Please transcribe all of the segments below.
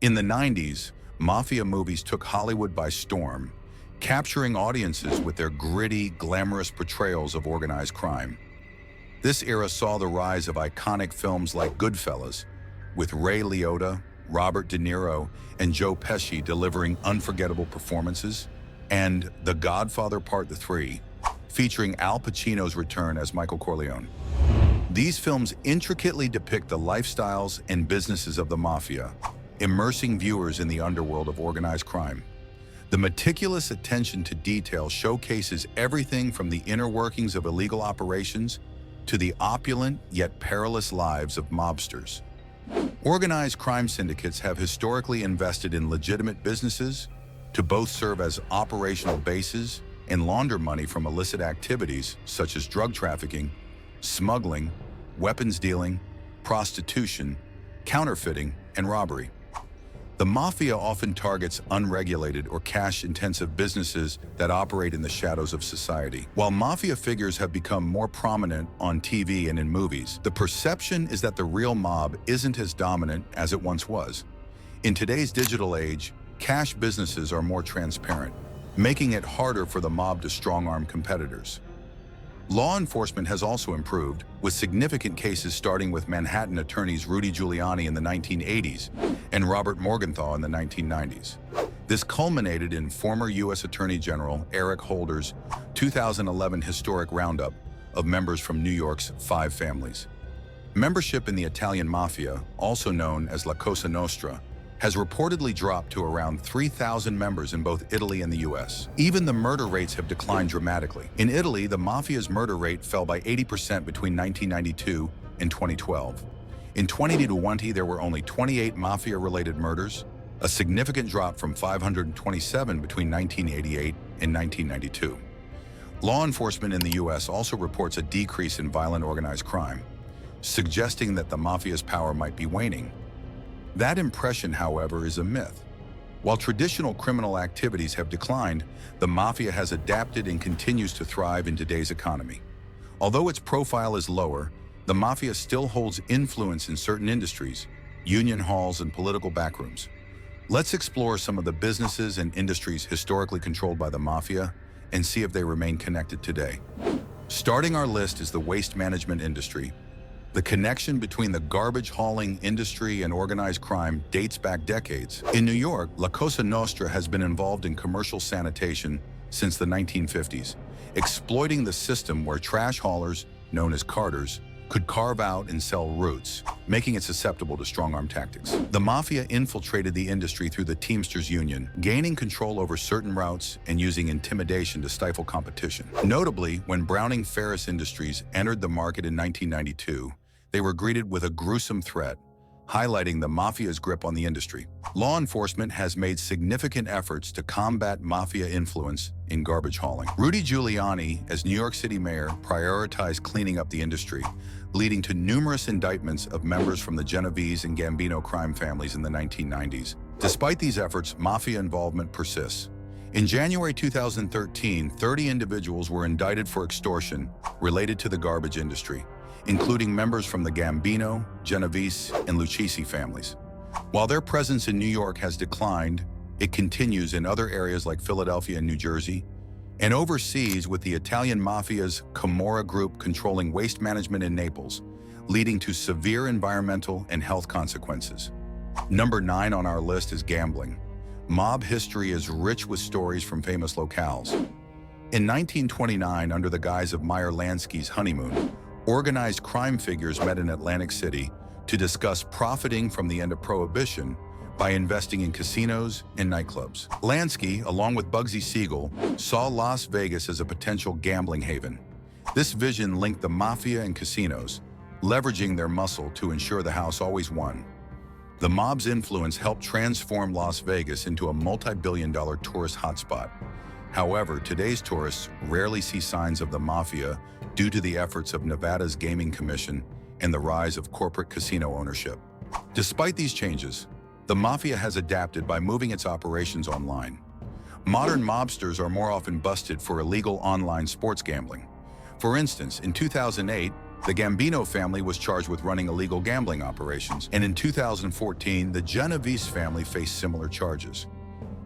In the 90s, Mafia movies took Hollywood by storm, capturing audiences with their gritty, glamorous portrayals of organized crime. This era saw the rise of iconic films like Goodfellas, with Ray Liotta, Robert De Niro, and Joe Pesci delivering unforgettable performances, and The Godfather Part 3, featuring Al Pacino's return as Michael Corleone. These films intricately depict the lifestyles and businesses of the mafia, immersing viewers in the underworld of organized crime. The meticulous attention to detail showcases everything from the inner workings of illegal operations to the opulent yet perilous lives of mobsters. Organized crime syndicates have historically invested in legitimate businesses to both serve as operational bases and launder money from illicit activities such as drug trafficking, smuggling, weapons dealing, prostitution, counterfeiting, and robbery. The mafia often targets unregulated or cash-intensive businesses that operate in the shadows of society. While mafia figures have become more prominent on TV and in movies, the perception is that the real mob isn't as dominant as it once was. In today's digital age, cash businesses are more transparent, making it harder for the mob to strong-arm competitors. Law enforcement has also improved, with significant cases starting with Manhattan attorneys Rudy Giuliani in the 1980s and Robert Morgenthau in the 1990s. This culminated in former U.S. Attorney General Eric Holder's 2011 historic roundup of members from New York's 5 families. Membership in the Italian Mafia, also known as La Cosa Nostra, has reportedly dropped to around 3,000 members in both Italy and the US. Even the murder rates have declined dramatically. In Italy, the mafia's murder rate fell by 80% between 1992 and 2012. In 2020, there were only 28 mafia-related murders, a significant drop from 527 between 1988 and 1992. Law enforcement in the US also reports a decrease in violent organized crime, suggesting that the mafia's power might be waning. That impression, however, is a myth. While traditional criminal activities have declined, the mafia has adapted and continues to thrive in today's economy. Although its profile is lower, the mafia still holds influence in certain industries, union halls, and political backrooms. Let's explore some of the businesses and industries historically controlled by the mafia and see if they remain connected today. Starting our list is the waste management industry. The connection between the garbage hauling industry and organized crime dates back decades. In New York, La Cosa Nostra has been involved in commercial sanitation since the 1950s, exploiting the system where trash haulers, known as carters, could carve out and sell routes, making it susceptible to strong-arm tactics. The mafia infiltrated the industry through the Teamsters Union, gaining control over certain routes and using intimidation to stifle competition. Notably, when Browning Ferris Industries entered the market in 1992, they were greeted with a gruesome threat, highlighting the mafia's grip on the industry. Law enforcement has made significant efforts to combat mafia influence in garbage hauling. Rudy Giuliani, as New York City mayor, prioritized cleaning up the industry, leading to numerous indictments of members from the Genovese and Gambino crime families in the 1990s. Despite these efforts, mafia involvement persists. In January 2013, 30 individuals were indicted for extortion related to the garbage industry, including members from the Gambino, Genovese, and Lucchese families. While their presence in New York has declined, it continues in other areas like Philadelphia and New Jersey, and overseas with the Italian Mafia's Camorra group controlling waste management in Naples, leading to severe environmental and health consequences. Number 9 on our list is gambling. Mob history is rich with stories from famous locales. In 1929, under the guise of Meyer Lansky's honeymoon, organized crime figures met in Atlantic City to discuss profiting from the end of Prohibition by investing in casinos and nightclubs. Lansky, along with Bugsy Siegel, saw Las Vegas as a potential gambling haven. This vision linked the mafia and casinos, leveraging their muscle to ensure the house always won. The mob's influence helped transform Las Vegas into a multi-billion-dollar tourist hotspot. However, today's tourists rarely see signs of the mafia due to the efforts of Nevada's Gaming Commission and the rise of corporate casino ownership. Despite these changes, the mafia has adapted by moving its operations online. Modern mobsters are more often busted for illegal online sports gambling. For instance, in 2008, The Gambino family was charged with running illegal gambling operations, and in 2014, the Genovese family faced similar charges.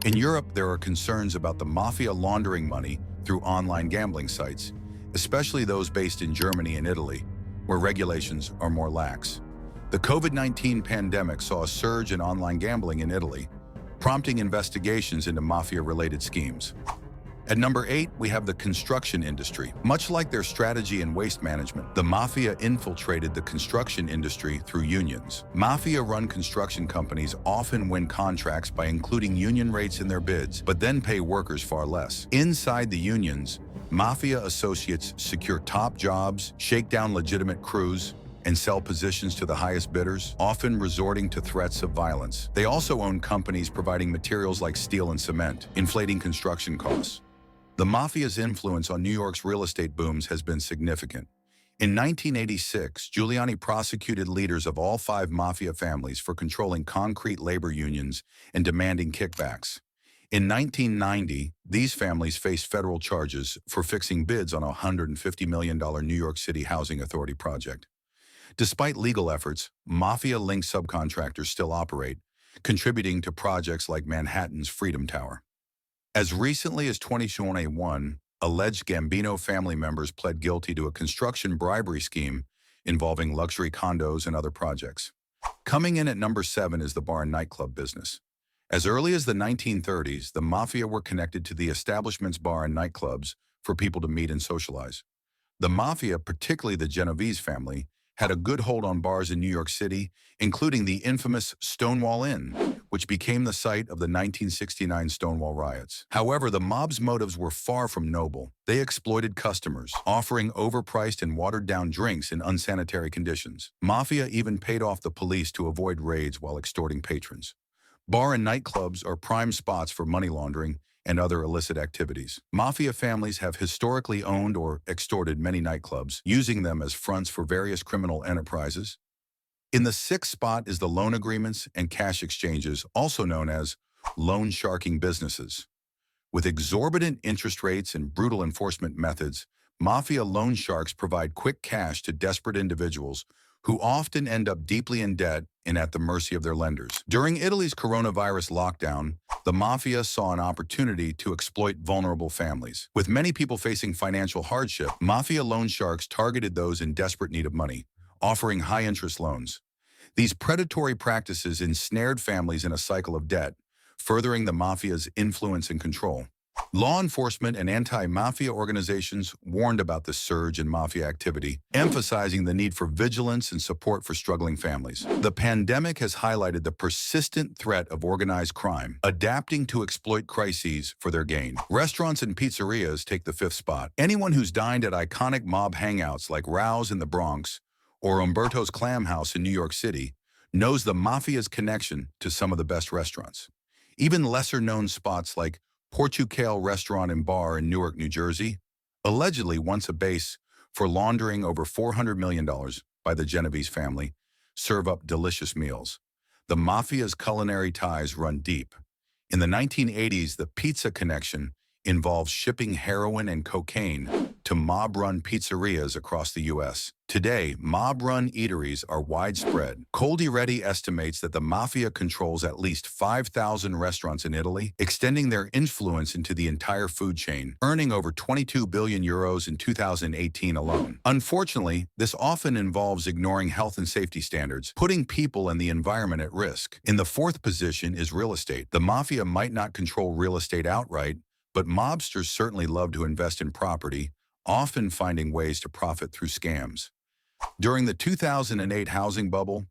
In Europe, there are concerns about the Mafia laundering money through online gambling sites, especially those based in Germany and Italy, where regulations are more lax. The COVID-19 pandemic saw a surge in online gambling in Italy, prompting investigations into Mafia-related schemes. At number 8, we have the construction industry. Much like their strategy in waste management, the Mafia infiltrated the construction industry through unions. Mafia-run construction companies often win contracts by including union rates in their bids, but then pay workers far less. Inside the unions, Mafia associates secure top jobs, shake down legitimate crews, and sell positions to the highest bidders, often resorting to threats of violence. They also own companies providing materials like steel and cement, inflating construction costs. The Mafia's influence on New York's real estate booms has been significant. In 1986, Giuliani prosecuted leaders of all 5 Mafia families for controlling concrete labor unions and demanding kickbacks. In 1990, these families faced federal charges for fixing bids on a $150 million New York City Housing Authority project. Despite legal efforts, Mafia-linked subcontractors still operate, contributing to projects like Manhattan's Freedom Tower. As recently as 2021, alleged Gambino family members pled guilty to a construction bribery scheme involving luxury condos and other projects. Coming in at number 7 is the bar and nightclub business. As early as the 1930s, the Mafia were connected to the establishment's bar and nightclubs for people to meet and socialize. The Mafia, particularly the Genovese family, had a good hold on bars in New York City, including the infamous Stonewall Inn, which became the site of the 1969 Stonewall riots. However, the mob's motives were far from noble. They exploited customers, offering overpriced and watered-down drinks in unsanitary conditions. Mafia even paid off the police to avoid raids while extorting patrons. Bar and nightclubs are prime spots for money laundering and other illicit activities. Mafia families have historically owned or extorted many nightclubs, using them as fronts for various criminal enterprises. In the 6th spot is the loan agreements and cash exchanges, also known as loan sharking businesses. With exorbitant interest rates and brutal enforcement methods, Mafia loan sharks provide quick cash to desperate individuals who often end up deeply in debt and at the mercy of their lenders. During Italy's coronavirus lockdown, the Mafia saw an opportunity to exploit vulnerable families. With many people facing financial hardship, Mafia loan sharks targeted those in desperate need of money, offering high-interest loans. These predatory practices ensnared families in a cycle of debt, furthering the Mafia's influence and control. Law enforcement and anti-Mafia organizations warned about the surge in Mafia activity, emphasizing the need for vigilance and support for struggling families. The pandemic has highlighted the persistent threat of organized crime, adapting to exploit crises for their gain. Restaurants and pizzerias take the 5th spot. Anyone who's dined at iconic mob hangouts like Rao's in the Bronx or Umberto's Clam House in New York City knows the Mafia's connection to some of the best restaurants. Even lesser-known spots like Portucale Restaurant and Bar in Newark, New Jersey, allegedly once a base for laundering over $400 million by the Genovese family, serve up delicious meals. The Mafia's culinary ties run deep. In the 1980s, the pizza connection involves shipping heroin and cocaine to mob-run pizzerias across the U.S. Today, mob-run eateries are widespread. Coldiretti estimates that the Mafia controls at least 5,000 restaurants in Italy, extending their influence into the entire food chain, earning over 22 billion euros in 2018 alone. Unfortunately, this often involves ignoring health and safety standards, putting people and the environment at risk. In the 4th position is real estate. The Mafia might not control real estate outright, but mobsters certainly love to invest in property, often finding ways to profit through scams. During the 2008 housing bubble,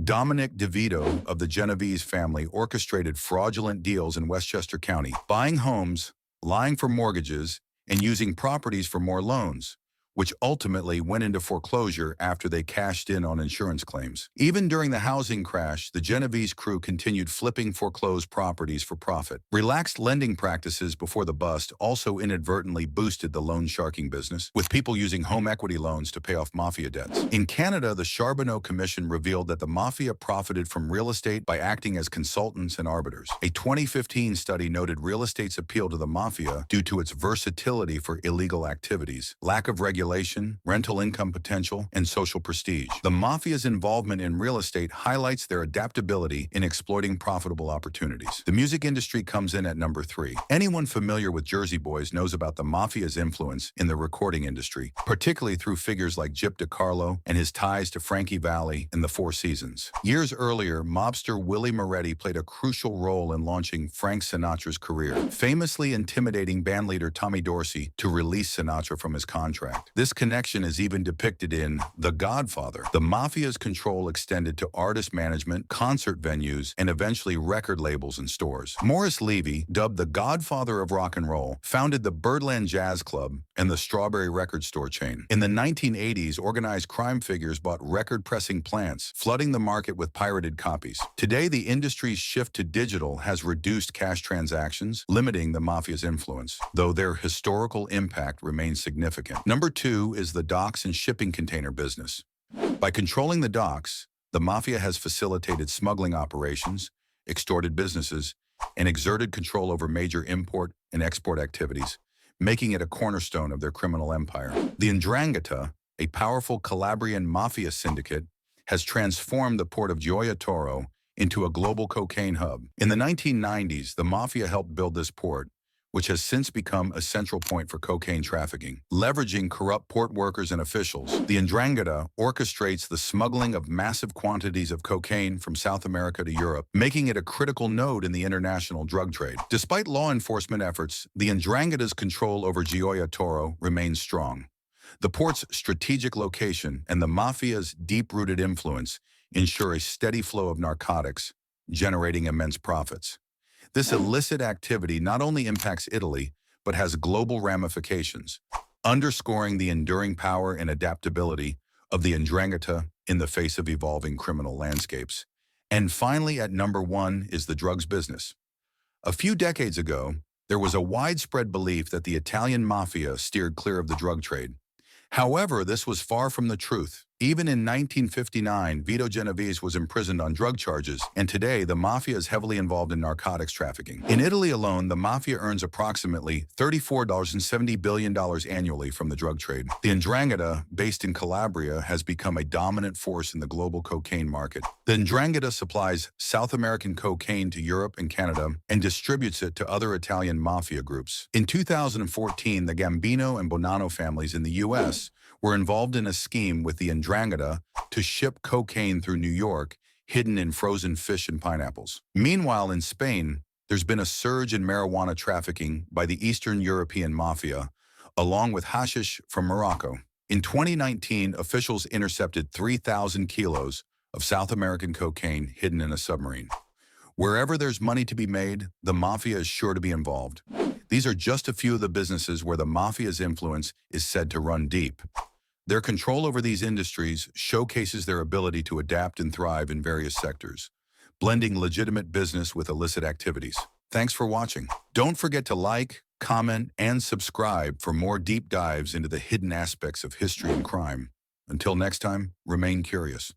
Dominic DeVito of the Genovese family orchestrated fraudulent deals in Westchester County, buying homes, lying for mortgages, and using properties for more loans, which ultimately went into foreclosure after they cashed in on insurance claims. Even during the housing crash, the Genovese crew continued flipping foreclosed properties for profit. Relaxed lending practices before the bust also inadvertently boosted the loan sharking business, with people using home equity loans to pay off Mafia debts. In Canada, the Charbonneau Commission revealed that the Mafia profited from real estate by acting as consultants and arbiters. A 2015 study noted real estate's appeal to the Mafia due to its versatility for illegal activities, lack of regulation, speculation, rental income potential, and social prestige. The Mafia's involvement in real estate highlights their adaptability in exploiting profitable opportunities. The music industry comes in at number 3. Anyone familiar with Jersey Boys knows about the Mafia's influence in the recording industry, particularly through figures like Gyp DeCarlo and his ties to Frankie Valli and the Four Seasons. Years earlier, mobster Willie Moretti played a crucial role in launching Frank Sinatra's career, famously intimidating bandleader Tommy Dorsey to release Sinatra from his contract. This connection is even depicted in The Godfather. The Mafia's control extended to artist management, concert venues, and eventually record labels and stores. Morris Levy, dubbed the Godfather of rock and roll, founded the Birdland Jazz Club and the Strawberry Record Store chain. In the 1980s, organized crime figures bought record-pressing plants, flooding the market with pirated copies. Today, the industry's shift to digital has reduced cash transactions, limiting the Mafia's influence, though their historical impact remains significant. Number 2 is the docks and shipping container business. By controlling the docks, the Mafia has facilitated smuggling operations, extorted businesses, and exerted control over major import and export activities, making it a cornerstone of their criminal empire. The 'Ndrangheta, a powerful Calabrian mafia syndicate, has transformed the port of Gioia Tauro into a global cocaine hub. In the 1990s, the Mafia helped build this port, which has since become a central point for cocaine trafficking. Leveraging corrupt port workers and officials, the 'Ndrangheta orchestrates the smuggling of massive quantities of cocaine from South America to Europe, making it a critical node in the international drug trade. Despite law enforcement efforts, the 'Ndrangheta's control over Gioia Tauro remains strong. The port's strategic location and the Mafia's deep-rooted influence ensure a steady flow of narcotics, generating immense profits. This illicit activity not only impacts Italy, but has global ramifications, underscoring the enduring power and adaptability of the 'Ndrangheta in the face of evolving criminal landscapes. And finally, at number 1 is the drugs business. A few decades ago, there was a widespread belief that the Italian Mafia steered clear of the drug trade. However, this was far from the truth. Even in 1959, Vito Genovese was imprisoned on drug charges, and today the Mafia is heavily involved in narcotics trafficking. In Italy alone, the Mafia earns approximately $34.70 billion annually from the drug trade. The 'Ndrangheta, based in Calabria, has become a dominant force in the global cocaine market. The 'Ndrangheta supplies South American cocaine to Europe and Canada and distributes it to other Italian Mafia groups. In 2014, the Gambino and Bonanno families in the U.S. were involved in a scheme with the 'Ndrangheta to ship cocaine through New York, hidden in frozen fish and pineapples. Meanwhile, in Spain, there's been a surge in marijuana trafficking by the Eastern European Mafia, along with hashish from Morocco. In 2019, officials intercepted 3,000 kilos of South American cocaine hidden in a submarine. Wherever there's money to be made, the Mafia is sure to be involved. These are just a few of the businesses where the Mafia's influence is said to run deep. Their control over these industries showcases their ability to adapt and thrive in various sectors, blending legitimate business with illicit activities. Thanks for watching. Don't forget to like, comment, and subscribe for more deep dives into the hidden aspects of history and crime. Until next time, remain curious.